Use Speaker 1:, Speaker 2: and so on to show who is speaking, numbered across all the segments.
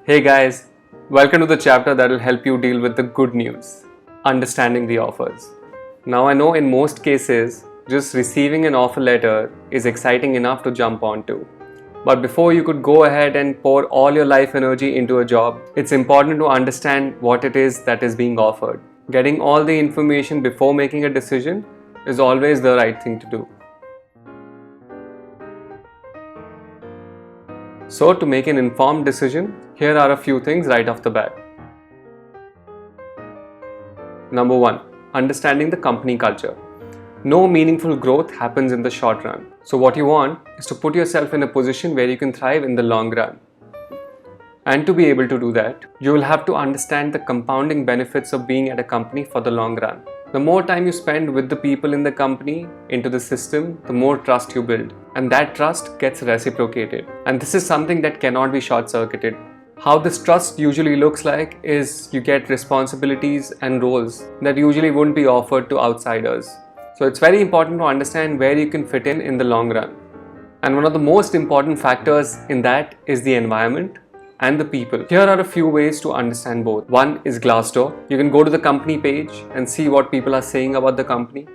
Speaker 1: Hey guys, welcome to the chapter that will help you deal with the good news, understanding the offers. Now I know in most cases, just receiving an offer letter is exciting enough to jump onto. But before you could go ahead and pour all your life energy into a job, it's important to understand what it is that is being offered. Getting all the information before making a decision is always the right thing to do. So to make an informed decision, here are a few things right off the bat. Number 1. Understanding the company culture. No meaningful growth happens in the short run. So what you want is to put yourself in a position where you can thrive in the long run. And to be able to do that, you will have to understand the compounding benefits of being at a company for the long run. The more time you spend with the people in the company, into the system, the more trust you build. And that trust gets reciprocated. And this is something that cannot be short-circuited. How this trust usually looks like is you get responsibilities and roles that usually wouldn't be offered to outsiders. So it's very important to understand where you can fit in the long run. And one of the most important factors in that is the environment and the people. Here are a few ways to understand both. One is Glassdoor. You can go to the company page and see what people are saying about the company.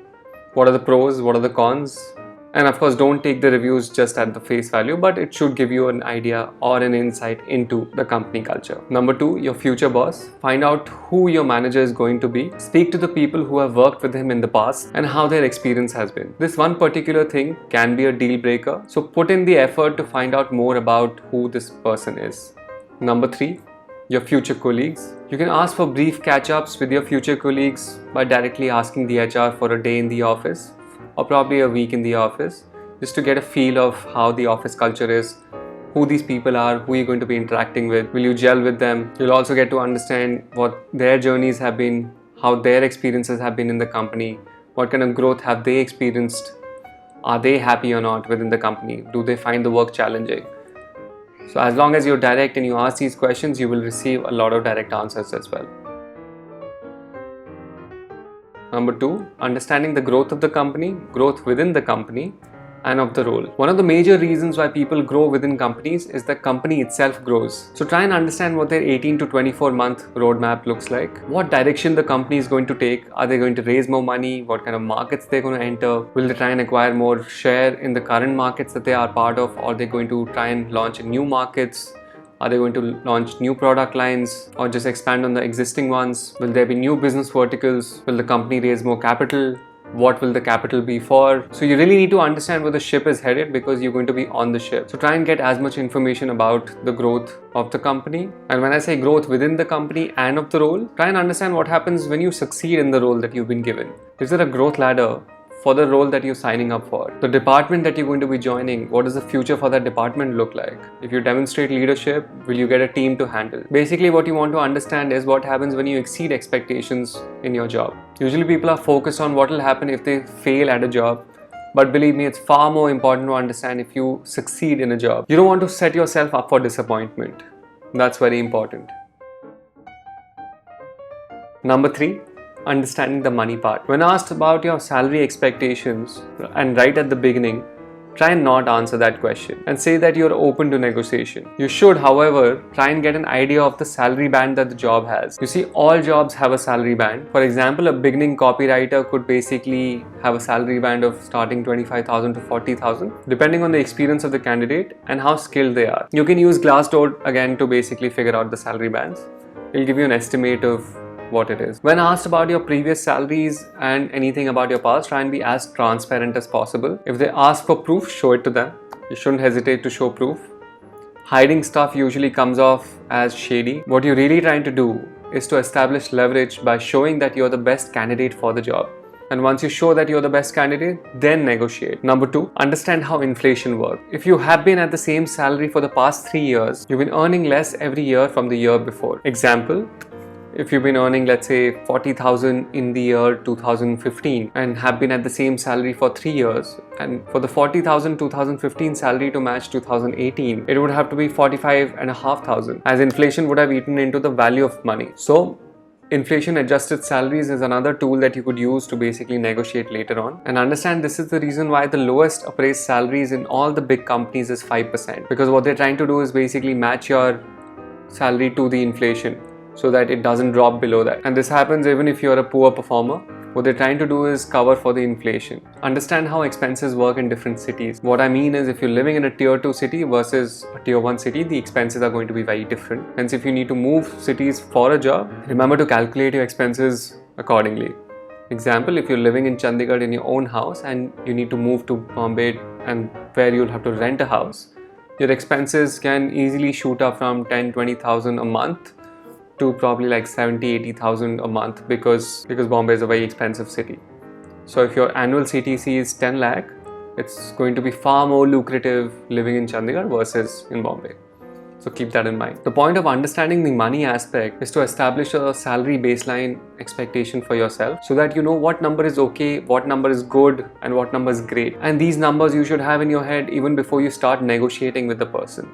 Speaker 1: What are the pros, what are the cons? And of course, don't take the reviews just at the face value, but it should give you an idea or an insight into the company culture. Number 2, your future boss. Find out who your manager is going to be. Speak to the people who have worked with him in the past and how their experience has been. This one particular thing can be a deal breaker, so put in the effort to find out more about who this person is. Number 3, your future colleagues. You can ask for brief catch-ups with your future colleagues by directly asking the HR for a day in the office or probably a week in the office, just to get a feel of how the office culture is, who these people are, who you're going to be interacting with, will you gel with them. You'll also get to understand what their journeys have been, how their experiences have been in the company, what kind of growth have they experienced, are they happy or not within the company, do they find the work challenging. So as long as you're direct and you ask these questions, you will receive a lot of direct answers as well. Number 2, understanding the growth of the company, growth within the company, and of the role. One of the major reasons why people grow within companies is the company itself grows. So try and understand what their 18 to 24 month roadmap looks like. What direction the company is going to take. Are they going to raise more money? What kind of markets they're going to enter? Will they try and acquire more share in the current markets that they are part of? Or are they going to try and launch in new markets? Are they going to launch new product lines or just expand on the existing ones? Will there be new business verticals? Will the company raise more capital? What will the capital be for? So you really need to understand where the ship is headed because you're going to be on the ship. So try and get as much information about the growth of the company. And when I say growth within the company and of the role, try and understand what happens when you succeed in the role that you've been given. Is there a growth ladder for the role that you're signing up for? The department that you're going to be joining, what does the future for that department look like? If you demonstrate leadership, will you get a team to handle? Basically, what you want to understand is what happens when you exceed expectations in your job. Usually people are focused on what will happen if they fail at a job. But believe me, it's far more important to understand if you succeed in a job. You don't want to set yourself up for disappointment. That's very important. Number 3, understanding the money part. When asked about your salary expectations, and right at the beginning, try and not answer that question and say that you're open to negotiation. You should, however, try and get an idea of the salary band that the job has. You see, all jobs have a salary band. For example, a beginning copywriter could basically have a salary band of starting 25,000 to 40,000, depending on the experience of the candidate and how skilled they are. You can use Glassdoor again to basically figure out the salary bands. It'll give you an estimate of what it is. When asked about your previous salaries and anything about your past, try and be as transparent as possible. If they ask for proof, show it to them. You shouldn't hesitate to show proof. Hiding stuff usually comes off as shady. What you're really trying to do is to establish leverage by showing that you're the best candidate for the job. And once you show that you're the best candidate, then negotiate. Number 2, understand how inflation works. If you have been at the same salary for the past 3 years, you've been earning less every year from the year before. Example, if you've been earning, let's say, 40,000 in the year 2015 and have been at the same salary for 3 years, and for the 40,000 2015 salary to match 2018, it would have to be 45,500, as inflation would have eaten into the value of money. So inflation adjusted salaries is another tool that you could use to basically negotiate later on. And understand this is the reason why the lowest appraised salaries in all the big companies is 5%, because what they're trying to do is basically match your salary to the inflation so that it doesn't drop below that. And this happens even if you're a poor performer. What they're trying to do is cover for the inflation. Understand how expenses work in different cities. What I mean is, if you're living in a tier 2 city versus a tier 1 city, the expenses are going to be very different. Hence, if you need to move cities for a job, remember to calculate your expenses accordingly. Example, if you're living in Chandigarh in your own house and you need to move to Bombay and where you'll have to rent a house, your expenses can easily shoot up from 10-20,000 a month to probably like 70-80,000 a month because Bombay is a very expensive city. So if your annual CTC is 10 lakh, it's going to be far more lucrative living in Chandigarh versus in Bombay. So keep that in mind. The point of understanding the money aspect is to establish a salary baseline expectation for yourself so that you know what number is okay, what number is good, and what number is great. And these numbers you should have in your head even before you start negotiating with the person.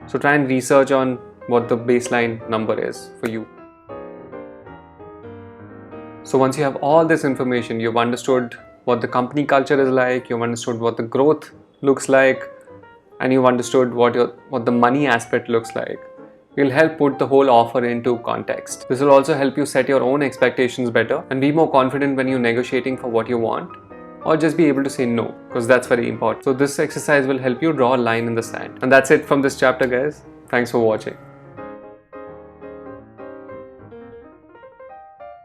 Speaker 1: So try and research on what the baseline number is for you. So once you have all this information, you've understood what the company culture is like, you've understood what the growth looks like, and you've understood what the money aspect looks like, it'll help put the whole offer into context. This will also help you set your own expectations better and be more confident when you're negotiating for what you want, or just be able to say no, because that's very important. So this exercise will help you draw a line in the sand. And that's it from this chapter, guys. Thanks for watching.